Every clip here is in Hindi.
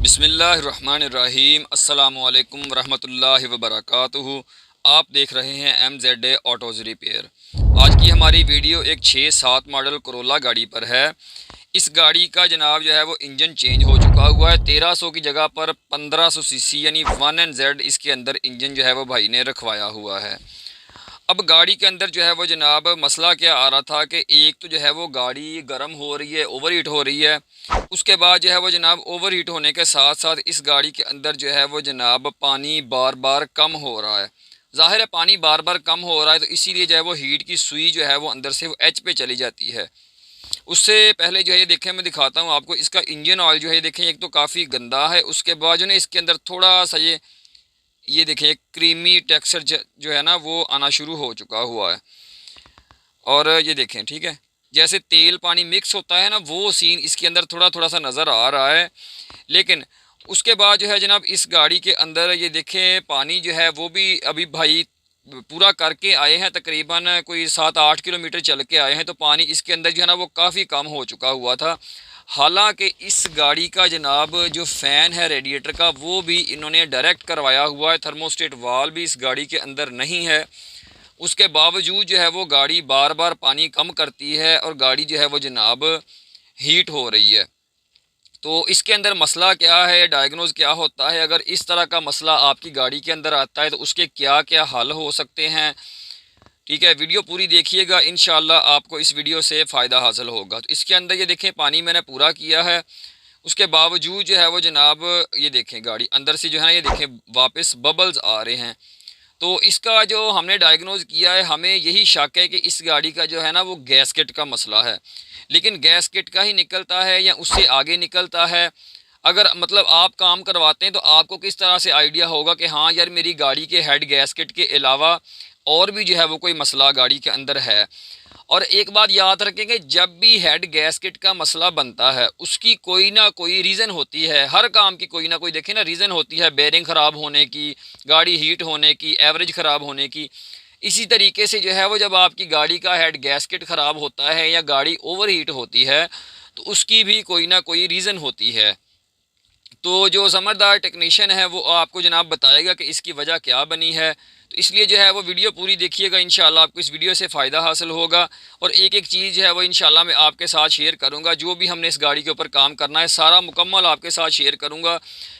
बिस्मिल्लाहिर्रहमानिर्रहीम अस्सलामुअलैकुम वरहमतुल्लाहि वबरकातुहू। आप देख रहे हैं MZ ऑटोज़ रिपेयर। आज की हमारी वीडियो एक 6-7 मॉडल कोरोला गाड़ी पर है। इस गाड़ी का जनाब जो है वो इंजन चेंज हो चुका हुआ है। 1300 की जगह पर 1500 सीसी यानी 1NZ इसके अंदर इंजन जो है वो भाई ने रखवाया हुआ है। अब गाड़ी के अंदर जो है वो जनाब मसला क्या आ रहा था कि एक तो जो है वो गाड़ी गर्म हो रही है, ओवर हीट हो रही है। उसके बाद जो है वो जनाब ओवर हीट होने के साथ साथ इस गाड़ी के अंदर जो है वो जनाब पानी बार बार कम हो रहा है। ज़ाहिर है पानी बार बार कम हो रहा है तो इसीलिए जो है वो हीट की सुई जो है वो अंदर से वो एच पे चली जाती है। उससे पहले जो है ये देखें, मैं दिखाता हूँ आपको इसका इंजन ऑयल जो है, देखें एक तो काफ़ी गंदा है। उसके बाद जो है इसके अंदर थोड़ा सा ये देखिए क्रीमी टेक्सचर जो है ना वो आना शुरू हो चुका हुआ है। और ये देखें, ठीक है, जैसे तेल पानी मिक्स होता है ना वो सीन इसके अंदर थोड़ा थोड़ा सा नज़र आ रहा है। लेकिन उसके बाद जो है जनाब इस गाड़ी के अंदर ये देखें पानी जो है वो भी अभी भाई पूरा करके आए हैं, तकरीबन कोई 7-8 किलोमीटर चल के आए हैं, तो पानी इसके अंदर जो है ना वो काफ़ी कम हो चुका हुआ था। हालांकि इस गाड़ी का जनाब जो फ़ैन है रेडिएटर का वो भी इन्होंने डायरेक्ट करवाया हुआ है, थर्मोस्टेट वाल भी इस गाड़ी के अंदर नहीं है। उसके बावजूद जो है वो गाड़ी बार बार पानी कम करती है और गाड़ी जो है वो जनाब हीट हो रही है। तो इसके अंदर मसला क्या है, डायग्नोज क्या होता है, अगर इस तरह का मसला आपकी गाड़ी के अंदर आता है तो उसके क्या क्या हल हो सकते हैं। ठीक है, वीडियो पूरी देखिएगा, इंशाल्लाह आपको इस वीडियो से फ़ायदा हासिल होगा। तो इसके अंदर ये देखें पानी मैंने पूरा किया है, उसके बावजूद जो है वो जनाब ये देखें गाड़ी अंदर से जो है ना ये देखें वापस बबल्स आ रहे हैं। तो इसका जो हमने डायग्नोज किया है, हमें यही शक है कि इस गाड़ी का जो है ना वो गैसकेट का मसला है। लेकिन गैसकेट का ही निकलता है या उससे आगे निकलता है? अगर मतलब आप काम करवाते हैं तो आपको किस तरह से आइडिया होगा कि हाँ यार मेरी गाड़ी के हेड गैसकेट के अलावा और भी जो है वो कोई मसला गाड़ी के अंदर है। और एक बात याद रखेंगे, जब भी हेड गैसकेट का मसला बनता है उसकी कोई ना कोई रीज़न होती है। हर काम की कोई ना कोई देखें ना रीज़न होती है, बेरिंग ख़राब होने की, गाड़ी हीट होने की, एवरेज ख़राब होने की। इसी तरीके से जो है वो जब आपकी गाड़ी का हेड गैसकेट ख़राब होता है या गाड़ी ओवर हीट होती है तो उसकी भी कोई ना कोई रीज़न होती है। तो जो समझदार टेक्नीशियन है वो आपको जनाब बताएगा कि इसकी वजह क्या बनी है। तो इसलिए जो है वो वीडियो पूरी देखिएगा, इंशाल्लाह आपको इस वीडियो से फ़ायदा हासिल होगा। और एक एक चीज़ जो है वो इंशाल्लाह मैं आपके साथ शेयर करूंगा, जो भी हमने इस गाड़ी के ऊपर काम करना है सारा मुकम्मल आपके साथ शेयर करूंगा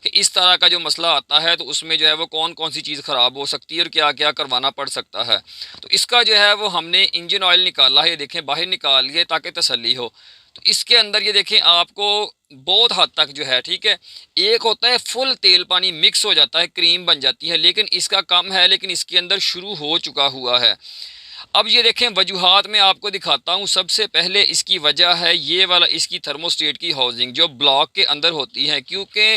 कि इस तरह का जो मसला आता है तो उसमें जो है वो कौन कौन सी चीज़ ख़राब हो सकती है और क्या क्या करवाना पड़ सकता है। तो इसका जो है वो हमने इंजन ऑयल निकाला है, ये देखें बाहर निकाल लिया ताकि तसल्ली हो। तो इसके अंदर ये देखें आपको बहुत हद तक जो है, ठीक है, एक होता है फुल तेल पानी मिक्स हो जाता है, क्रीम बन जाती है, लेकिन इसका कम है, लेकिन इसके अंदर शुरू हो चुका हुआ है। अब ये देखें वजूहात में आपको दिखाता हूँ। सबसे पहले इसकी वजह है ये वाला इसकी थर्मोस्टेट की हाउसिंग जो ब्लॉक के अंदर होती है, क्योंकि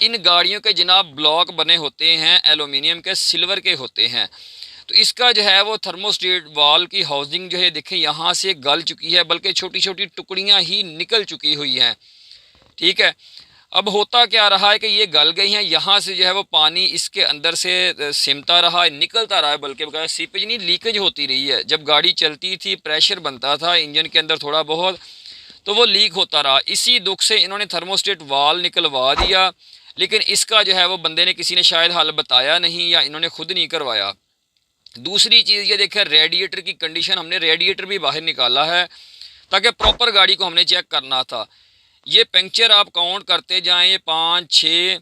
इन गाड़ियों के जनाब ब्लॉक बने होते हैं एलुमिनियम के, सिल्वर के होते हैं। तो इसका जो है वो थर्मोस्टेट वाल की हाउसिंग जो है देखें यहाँ से गल चुकी है, बल्कि छोटी छोटी टुकड़ियाँ ही निकल चुकी हुई हैं। ठीक है, अब होता क्या रहा है कि ये गल गई हैं, यहाँ से जो है वो पानी इसके अंदर से सिमटा रहा है, निकलता रहा है, बल्कि बगैर सीपेज नहीं लीकेज होती रही है। जब गाड़ी चलती थी प्रेशर बनता था इंजन के अंदर थोड़ा बहुत, तो वो लीक होता रहा। इसी दुख से इन्होंने थर्मोस्टेट वाल निकलवा दिया, लेकिन इसका जो है वो बंदे ने किसी ने शायद हल बताया नहीं या इन्होंने खुद नहीं करवाया। दूसरी चीज़ ये देखें रेडिएटर की कंडीशन, हमने रेडिएटर भी बाहर निकाला है ताकि प्रॉपर गाड़ी को हमने चेक करना था। ये पंक्चर आप काउंट करते जाएं, ये 5 6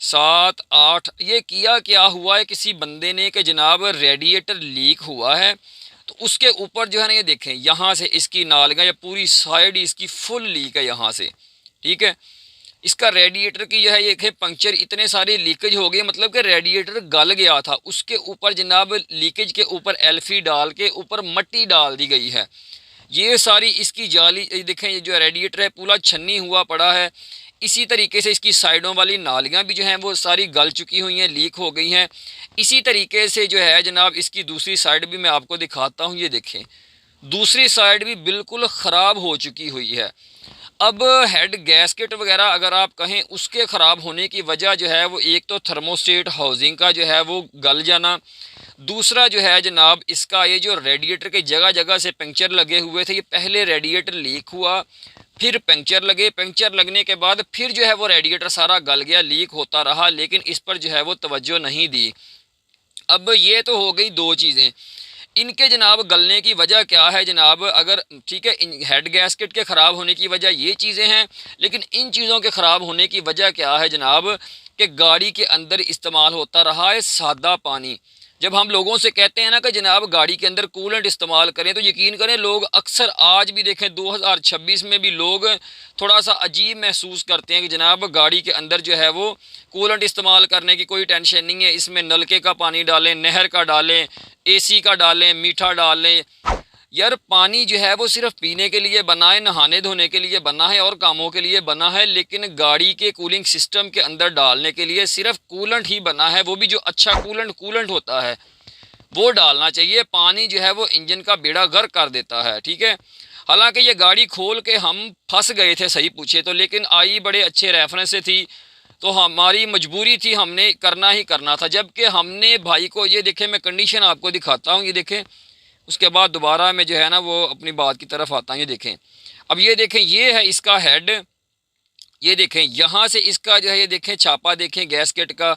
7 8, ये किया क्या हुआ है किसी बंदे ने कि जनाब रेडिएटर लीक हुआ है। तो उसके ऊपर जो है ना ये देखें यहाँ से इसकी नालियाँ या पूरी साइड इसकी फुल लीक है यहाँ से। ठीक है, इसका रेडिएटर की जो है ये पंक्चर इतने सारे लीकेज हो गए, मतलब कि रेडिएटर गल गया था, उसके ऊपर जनाब लीकेज के ऊपर एल्फी डाल के ऊपर मट्टी डाल दी गई है। ये सारी इसकी जाली देखें, ये जो रेडिएटर है पूरा छन्नी हुआ पड़ा है। इसी तरीके से इसकी साइडों वाली नालियाँ भी जो हैं वो सारी गल चुकी हुई हैं, लीक हो गई हैं। इसी तरीके से जो है जनाब इसकी दूसरी साइड भी मैं आपको दिखाता हूँ, ये देखें दूसरी साइड भी बिल्कुल ख़राब हो चुकी हुई है। अब हेड गैसकेट वगैरह अगर आप कहें उसके ख़राब होने की वजह जो है वो एक तो थर्मोस्टेट हाउसिंग का जो है वो गल जाना, दूसरा जो है जनाब इसका ये जो रेडिएटर के जगह जगह से पंक्चर लगे हुए थे, ये पहले रेडिएटर लीक हुआ, फिर पंक्चर लगे, पंक्चर लगने के बाद फिर जो है वो रेडिएटर सारा गल गया, लीक होता रहा, लेकिन इस पर जो है वो तवज्जो नहीं दी। अब ये तो हो गई दो चीज़ें। इनके जनाब गलने की वजह क्या है जनाब, अगर ठीक है हेड गैस्केट के ख़राब होने की वजह ये चीज़ें हैं, लेकिन इन चीज़ों के ख़राब होने की वजह क्या है जनाब कि गाड़ी के अंदर इस्तेमाल होता रहा है सादा पानी। जब हम लोगों से कहते हैं ना कि जनाब गाड़ी के अंदर कूलेंट इस्तेमाल करें, तो यकीन करें लोग अक्सर आज भी देखें 2026 में भी लोग थोड़ा सा अजीब महसूस करते हैं कि जनाब गाड़ी के अंदर जो है वो कूलेंट इस्तेमाल करने की कोई टेंशन नहीं है, इसमें नलके का पानी डालें, नहर का डालें, एसी का डालें, मीठा डालें। यार पानी जो है वो सिर्फ पीने के लिए बना है, नहाने धोने के लिए बना है और कामों के लिए बना है, लेकिन गाड़ी के कूलिंग सिस्टम के अंदर डालने के लिए सिर्फ कूलेंट ही बना है, वो भी जो अच्छा कूलेंट होता है वो डालना चाहिए। पानी जो है वो इंजन का बेड़ा गर्क कर देता है, ठीक है। हालांकि ये गाड़ी खोल के हम फंस गए थे सही पूछे तो, लेकिन आई बड़े अच्छे रेफरेंस से थी, तो हमारी मजबूरी थी, हमने करना ही करना था। जबकि हमने भाई को ये देखें, मैं कंडीशन आपको दिखाता हूँ, ये देखें, उसके बाद दोबारा मैं जो है ना वो अपनी बात की तरफ आता हूँ। ये देखें, अब ये देखें, ये है इसका हेड, ये देखें यहाँ से इसका जो है ये देखें छापा देखें गैसकेट का,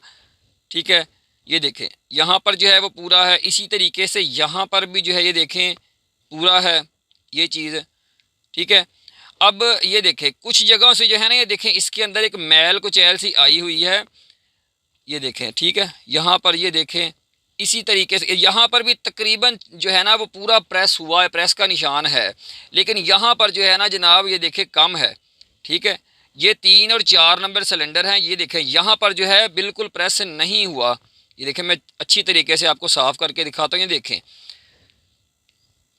ठीक है। ये देखें यहाँ पर जो है वो पूरा है, इसी तरीके से यहाँ पर भी जो है ये देखें पूरा है ये चीज़, ठीक है। अब ये देखें कुछ जगहों से जो है ना ये देखें इसके अंदर एक मैल कुचैल सी आई हुई है, ये देखें, ठीक है। यहाँ पर ये देखें इसी तरीके से यहाँ पर भी तकरीबन जो है ना वो पूरा प्रेस हुआ है, प्रेस का निशान है, लेकिन यहाँ पर जो है ना जनाब ये देखें कम है, ठीक है। ये 3 और 4 नंबर सिलेंडर हैं, ये देखें यहाँ पर जो है बिल्कुल प्रेस नहीं हुआ। ये देखें मैं अच्छी तरीके से आपको साफ़ करके दिखाता हूँ, ये देखें,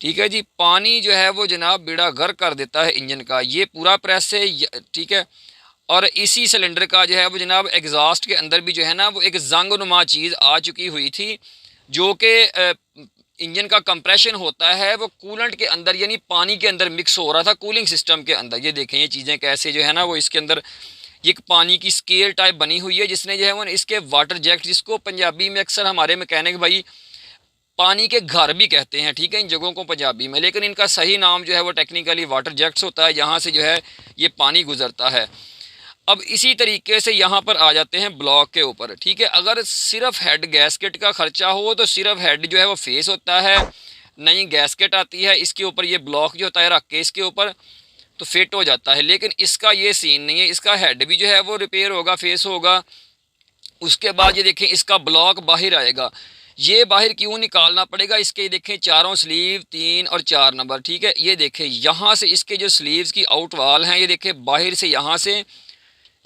ठीक है जी। पानी जो है वो जनाब बेड़ा गर्क कर देता है इंजन का, ये पूरा प्रेस है, ठीक है। और इसी सिलेंडर का जो है वो जनाब एग्जॉस्ट के अंदर भी जो है ना वो एक जंगनुमा चीज़ आ चुकी हुई थी, जो कि इंजन का कंप्रेशन होता है वो कूलेंट के अंदर यानी पानी के अंदर मिक्स हो रहा था कूलिंग सिस्टम के अंदर। ये देखें ये चीज़ें कैसे जो है ना वो इसके अंदर एक पानी की स्केल टाइप बनी हुई है, जिसने जो है वो इसके वाटर जैक, जिसको पंजाबी में अक्सर हमारे मैकेनिक भाई पानी के घर भी कहते हैं, ठीक है, इन जगहों को पंजाबी में, लेकिन इनका सही नाम जो है वो टेक्निकली वाटर जैक्स होता है, यहाँ से जो है ये पानी गुजरता है। अब इसी तरीके से यहाँ पर आ जाते हैं ब्लॉक के ऊपर, ठीक है। अगर सिर्फ हेड गैसकेट का ख़र्चा हो तो सिर्फ हेड जो है वो फेस होता है, नई गैसकेट आती है, इसके ऊपर ये ब्लॉक जो होता है रख के इसके ऊपर तो फिट हो जाता है। लेकिन इसका ये सीन नहीं है, इसका हेड भी जो है वो रिपेयर होगा, फेस होगा, उसके बाद ये देखें इसका ब्लॉक बाहर आएगा। ये बाहर क्यों निकालना पड़ेगा, इसके ये देखें चारों स्लीव 3 और 4 नंबर, ठीक है। ये देखें यहाँ से इसके जो स्लीव्स की आउट वाल हैं, ये देखें बाहर से यहाँ से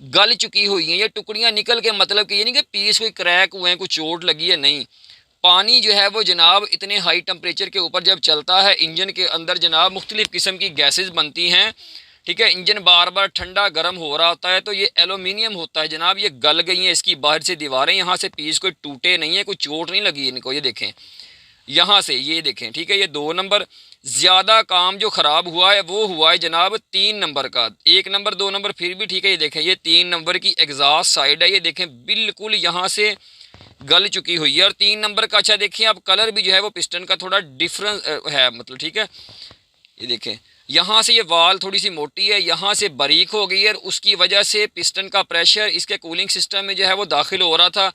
गल चुकी हुई हैं, ये टुकड़ियाँ निकल के, मतलब कि ये नहीं कि पीस कोई क्रैक हुए हैं, कुछ चोट लगी है, नहीं। पानी जो है वो जनाब इतने हाई टेम्परेचर के ऊपर जब चलता है, इंजन के अंदर जनाब मुख्तलिफ़ किस्म की गैसेस बनती हैं, ठीक है। इंजन बार बार ठंडा गर्म हो रहा होता है, तो ये एलुमिनियम होता है जनाब, ये गल गई हैं इसकी बाहर से दीवारें, यहाँ से पीस कोई टूटे नहीं है, कोई चोट नहीं लगी इनको। ये देखें यहाँ से, ये देखें, ठीक है। ये 2 नंबर। ज़्यादा काम जो ख़राब हुआ है वो हुआ है जनाब 3 नंबर का। 1 नंबर 2 नंबर फिर भी ठीक है, ये देखें ये 3 नंबर की एग्जॉस्ट साइड है, ये देखें बिल्कुल यहाँ से गल चुकी हुई है। और 3 नंबर का अच्छा देखिए आप कलर भी जो है वो पिस्टन का थोड़ा डिफरेंस है, मतलब ठीक है। ये देखें यहाँ से ये वाल थोड़ी सी मोटी है, यहाँ से बारीक हो गई है, और उसकी वजह से पिस्टन का प्रेशर इसके कूलिंग सिस्टम में जो है वो दाखिल हो रहा था।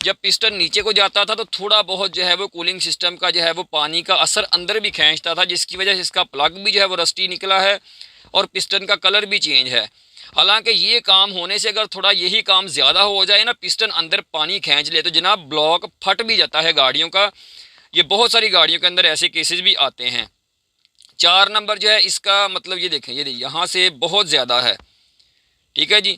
जब पिस्टन नीचे को जाता था तो थोड़ा बहुत जो है वो कूलिंग सिस्टम का जो है वो पानी का असर अंदर भी खींचता था, जिसकी वजह से इसका प्लग भी जो है वो रस्टी निकला है और पिस्टन का कलर भी चेंज है। हालांकि ये काम होने से अगर थोड़ा यही काम ज़्यादा हो जाए ना, पिस्टन अंदर पानी खींच ले, तो जनाब ब्लॉक फट भी जाता है गाड़ियों का। ये बहुत सारी गाड़ियों के अंदर ऐसे केसेस भी आते हैं। 4 नंबर जो है इसका मतलब ये देखें, ये यहाँ से बहुत ज़्यादा है, ठीक है जी।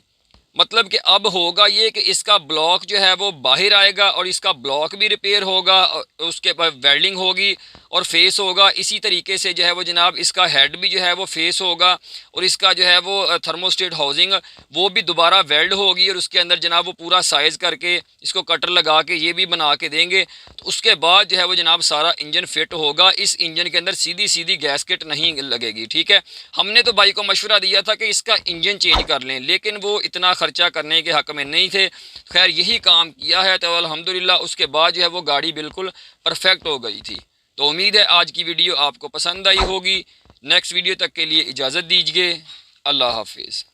मतलब कि अब होगा ये कि इसका ब्लॉक जो है वो बाहर आएगा और इसका ब्लॉक भी रिपेयर होगा, और उसके बाद वेल्डिंग होगी और फेस होगा। इसी तरीके से जो है वो जनाब इसका हेड भी जो है वो फेस होगा, और इसका जो है वो थर्मोस्टेट हाउसिंग वो भी दोबारा वेल्ड होगी, और उसके अंदर जनाब वो पूरा साइज़ करके इसको कटर लगा के ये भी बना के देंगे। तो उसके बाद जो है वो जनाब सारा इंजन फिट होगा। इस इंजन के अंदर सीधी सीधी गैसकेट नहीं लगेगी, ठीक है। हमने तो भाई को मशवरा दिया था कि इसका इंजन चेंज कर लें, लेकिन वो इतना खर्चा करने के हक़ में नहीं थे। खैर यही काम किया है तो अल्हम्दुलिल्लाह उसके बाद जो है वो गाड़ी बिल्कुल परफेक्ट हो गई थी। तो उम्मीद है आज की वीडियो आपको पसंद आई होगी। नेक्स्ट वीडियो तक के लिए इजाज़त दीजिए। अल्लाह हाफिज़।